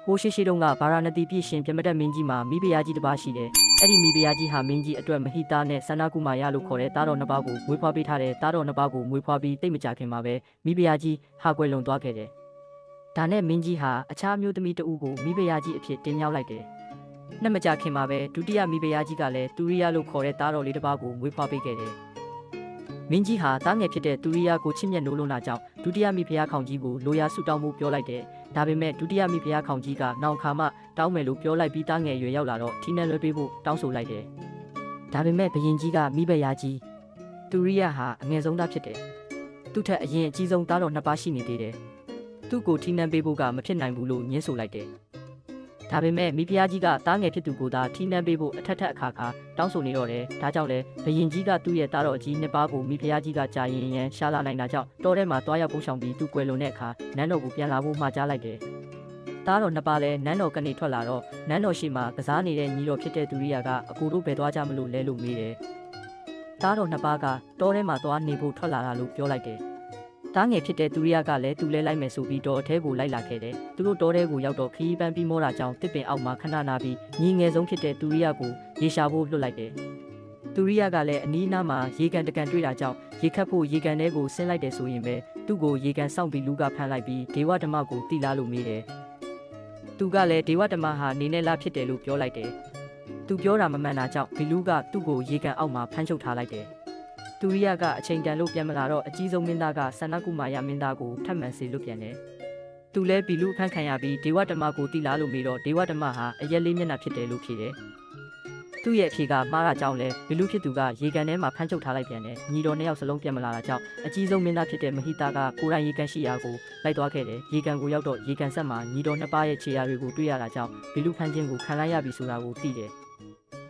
ဟိုရှိရှိတုန်းကဗာရာဏသီပြည်ရှင်ပြမတက်မင်းကြီးမှာမိဖုရားကြီးတစ်ပါးရှိတယ်။အဲ့ဒီမိဖုရားကြီးဟာမင်းကြီးအတွက်မဟိတာနဲ့ဆန္ဒကုမာရလို့ခေါ်တဲ့သားတော်နှစ်ပါးကိုမွေးဖွားပေးထားတဲ့သားတော်နှစ်ပါးကိုမွေးဖွားပြီးတိတ်မကြခင်မှာပဲမိဖုရားကြီးဟာကွယ်လွန်သွားခဲ့တယ်။ဒါနဲ့မင်းကြီးဟာအခြားမျိုးသမီးတဦးကိုမိဖုရားကြီးအဖြစ်တင်မြှောက်လိုက်တယ်။နှစ်မကြခင်မှာပဲဒုတိယမိဖုရားကြီးကလည်းတူရိယလို့ခေါ်တဲ့သားတော်လေးတစ်ပါးကိုမွေးဖွားပေးခဲ့တယ်။မင်းကြီးဟာသားငယ်ဖြစ်တဲ့တူရိယကိုချစ်မြတ်နိုးလွန်းတာကြောင့်ဒုတိယမိဖုရားခေါင်ကြီးကိုလိုရာဆုတောင်းမှုပြောလိုက်တယ်။ဒါပေမဲ့ဒုတိယမိဖုရားခေါင်ကြီးကနောက်ခါမှတောင်းမယ်လို့ပြောလိုက်ပြီးသားငယ်ရွယ်ရောက်လာတော့ထီးနှံလွှဲပေးဖို့တောင်းဆိုလိုက်တယ်။ဒါပေမဲ့ဘုရင်ကြီးကမိဖုရားကြီးတူရိယဟာအငယ်ဆုံးသားဖြစ်တယ်။သူ့ထက်အရင်အကြီးဆုံးသားတော်နှစ်ပါးရှိနေသေးတယ်။သူ့ကိုထီးနှံပေးဖို့ကမဖြစ်နိုင်ဘူးလို့ညှင်းဆိုလိုက်တယ်။ဒါပေမဲ့မိဖုရားကြီးကသားငယ်ဖြစ်သူကိုသာထီးနှံပေးဖို့အထက်ထက်အခါခါတောင်းဆိုနေတော့တယ်။ဒါကြောင့်လဲဘုရင်ကြီးကသူ့ရဲ့သားတော်အကြီးနှစ်ပါးကိုမိဖုရားကြီးကကြာရင်ရန်ရှာလာနိုင်တာကြောင့်တောထဲမှာတွားရောက်ပုန်းရှောင်ပြီးသူ့ကွယ်လွန်တဲ့အခါနန်းတော်ကိုပြန်လာဖို့မှာကြားလိုက်တယ်။သားတော်နှစ်ပါးလည်းနန်းတော်ကနေထွက်လာတော့နန်းတော်ရှိမှာကစားနေတဲ့ညီတော်ဖြစ်တဲ့သူရိယာကအကိုတို့ဘယ်သွားကြမလို့လဲလို့မေးတယ်။သားတော်နှစ်ပါးကတောထဲမှာသွားနေဖို့ထွက်လာတာလို့ပြောလိုက်တယ်။သားငယ်ဖြစ်တဲ့သူရိယကလည်းသူလဲလိုက်မယ်ဆိုပြီးတော့အထဲကိုလိုက်လာခဲ့တယ်။သူတို့တောထဲကိုရောက်တော့ခီးပန်းပြီးမောတာကြောင့်တစ်ပင်အောက်မှာခဏနာပြီးညီငယ်ဆုံးဖြစ်တဲ့သူရိယကိုရေရှာဖို့လွတ်လိုက်တယ်။သူရိယကလည်းအနီးအနားမှာရေကန်တကန်တွေ့တာကြောင့်ရေခတ်ဖို့ရေကန်ထဲကိုဆင်းလိုက်တယ်ဆိုရင်ပဲသူ့ကိုရေကန်စောင့်ပြီးလူကဖမ်းလိုက်ပြီးဒေဝဓမ္မကိုတိလာလို့မေးတယ်။သူကလည်းဒေဝဓမ္မဟာနေနဲ့လားဖြစ်တယ်လို့ပြောလိုက်တယ်။သူပြောတာမမှန်တာကြောင့်ဘီလူကသူ့ကိုရေကန်အောက်မှာဖမ်းချုပ်ထားလိုက်တယ်။တူရိယကအချိန်တန်လို့ပြန်မလာတော့အကြီးဆုံးမင်းသားကဆန္ဒကုမာရမင်းသားကိုထပ်မံစေလွတ်ပြန်တယ်။သူလဲဘီလူဖမ်းခံရပြီးဒေဝဓမ္မကိုတိလာလို့မေးတော့ဒေဝဓမ္မဟာအရက်လေးမျက်နှာဖြစ်တယ်လို့ဖြေတယ်။သူ့ရဲ့အဖြေကမှားတာကြောင့်လဲဘီလူဖြစ်သူကရေကန်ထဲမှာဖမ်းချုပ်ထားလိုက်ပြန်တယ်။ညီတော်နှစ်ယောက်စလုံးပြန်မလာတာကြောင့်အကြီးဆုံးမင်းသားဖြစ်တဲ့မဟိတာကကိုရိုင်းရေကန်ရှိရာကိုလိုက်သွားခဲ့တယ်။ရေကန်ကိုရောက်တော့ရေကန်ဆက်မှာညီတော်နှစ်ပါးရဲ့ခြေရာတွေကိုတွေ့ရတာကြောင့်ဘီလူဖမ်းခြင်းကိုခံလိုက်ရပြီဆိုတာကိုသိတယ်။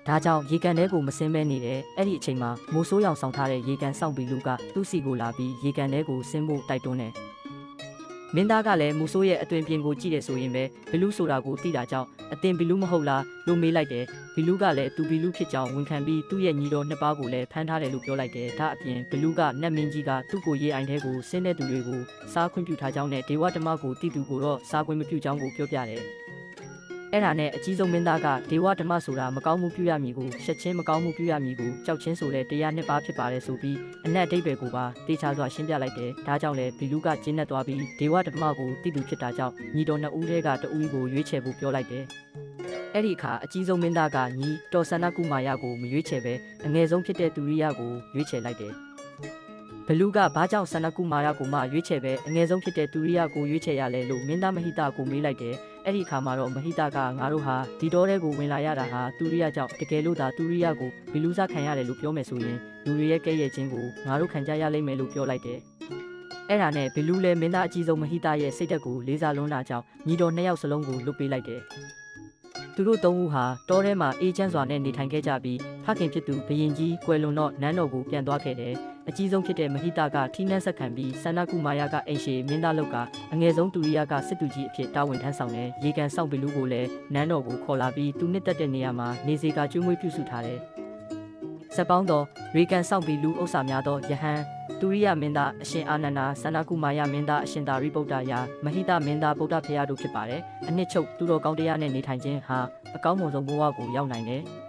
ဒါကြောင့်ရေကန်ထဲကိုမစင်းမဲနေတယ်။အဲ့ဒီအချိန်မှာမိုးဆိုးရောင်ဆောင်ထားတဲ့ရေကန်စောင့်ပြီးလူကသူ့စီကိုလာပြီးရေကန်ထဲကိုဆင်းဖို့တိုက်တွန်းတယ်။မင်းသားကလည်းမိုးဆိုးရဲ့အသွင်ပြင်ကိုကြည့်တယ်ဆိုရင်ပဲဘီလူဆိုတာကိုသိတာကြောင့်အတင်ဘီလူမဟုတ်လားလို့မေးလိုက်တယ်။ဘီလူကလည်းသူဘီလူဖြစ်ကြောင်းဝန်ခံပြီးသူ့ရဲ့ညီတော်နှစ်ပါးကိုလည်းဖမ်းထားတယ်လို့ပြောလိုက်တယ်။ဒါအပြင်ဘီလူကနတ်မင်းကြီးကသူ့ကိုရေအိုင်ထဲကိုဆင်းတဲ့သူတွေကိုစားခွင့်ပြုထားကြောင်းနဲ့ဒေဝဓမ္မကိုတိသူကိုတော့စားခွင့်မပြုကြောင်းကိုပြောပြတယ်။အဲ့ဒါနဲ့အကြီးဆုံးမင်းသားကဒေဝဓမ္မဆိုတာမကောင်းမှုပြုရမည်ကိုရှက်ချင်းမကောင်းမှုပြုရမည်ကိုကြောက်ချင်းဆိုတဲ့တရားနှစ်ပါးဖြစ်ပါတယ်ဆိုပြီးအနက်အဓိပ္ပာယ်ကိုပါတေချာစွာရှင်းပြလိုက်တယ်။ဒါကြောင့်လဲဘီလူကကျင်းနဲ့သွားပြီးဒေဝဓမ္မကိုတိတူဖြစ်တာကြောင့်ညီတော်နှစ်ဦးတည်းကတဦးကိုရွေးချယ်ဖို့ပြောလိုက်တယ်။အဲ့ဒီအခါအကြီးဆုံးမင်းသားကညီတော်ဆန္ဒကုမာရကိုမရွေးချယ်ပဲအငယ်ဆုံးဖြစ်တဲ့သူရိယကိုရွေးချယ်လိုက်တယ်။ဘလူကဘာကြောင့်ဆန္ဒကုမာရကိုမှရွေးချယ်ပဲအငယ်ဆုံးဖြစ်တဲ့သူရိယကိုရွေးချယ်ရလဲလို့မင်းသားမဟိတာကိုမေးလိုက်တယ်။အဲ့ဒီအခါမှာတော့မဟိတာကငါတို့ဟာဒီတော်ထဲကိုဝင်လာရတာဟာသူရိယကြောင့်တကယ်လို့သာသူရိယကိုဘီလူစားခံရတယ်လို့ပြောမယ်ဆိုရင်လူတွေရဲ့ကဲ့ရဲ့ခြင်းကိုငါတို့ခံကြရလိမ့်မယ်လို့ပြောလိုက်တယ်။အဲ့ဒါနဲ့ဘီလူလည်းမင်းသားအကြီးဆုံးမဟိတာရဲ့စိတ်ဓာတ်ကိုလေးစားလွန်းတာကြောင့်ညီတော်နှစ်ယောက်စလုံးကိုလွတ်ပေးလိုက်တယ်။သူတို့သုံးဦးဟာတောထဲမှာအေးချမ်းစွာနဲ့နေထိုင်ခဲ့ကြပြီးဖခင်ဖြစ်သူဘရင်ကြီးကွယ်လွန်တော့နန်းတော်ကိုပြန်သွားခဲ့တယ်။အကြီးဆုံးဖြစ်တဲ့မဟိတာကထီးနှံဆက်ခံပြီးဆန္ဒကုမာရကအိမ်ရှိမင်းသားလုပ်ကအငယ်ဆုံးတူရိယကစစ်သူကြီးအဖြစ်တာဝန်ထမ်းဆောင်တယ်။ရေကန်ဆောင်ဘီလူကိုလည်းနန်းတော်ကိုခေါ်လာပြီးသူနှစ်တက်တဲ့နေရာမှာနေစေကကျွေးမွေးပြုစုထားတယ်။ဆက်ပေါင်းသောရေကန်ဆောင်ဘီလူဥစ္စာများသောယဟန်တူရိယမင်းသားအရှင်အာနန္ဒာဆန္ဒကုမာရမင်းသားအရှင်သာရိပုတ္တရာမဟိတမင်းသားဗုဒ္ဓဖရာတို့ဖြစ်ပါတယ်။အနှစ်ချုပ်သူတော်ကောင်းတရားနဲ့နေထိုင်ခြင်းဟာအကောင်းမွန်ဆုံးဘဝကိုရောက်နိုင်တယ်။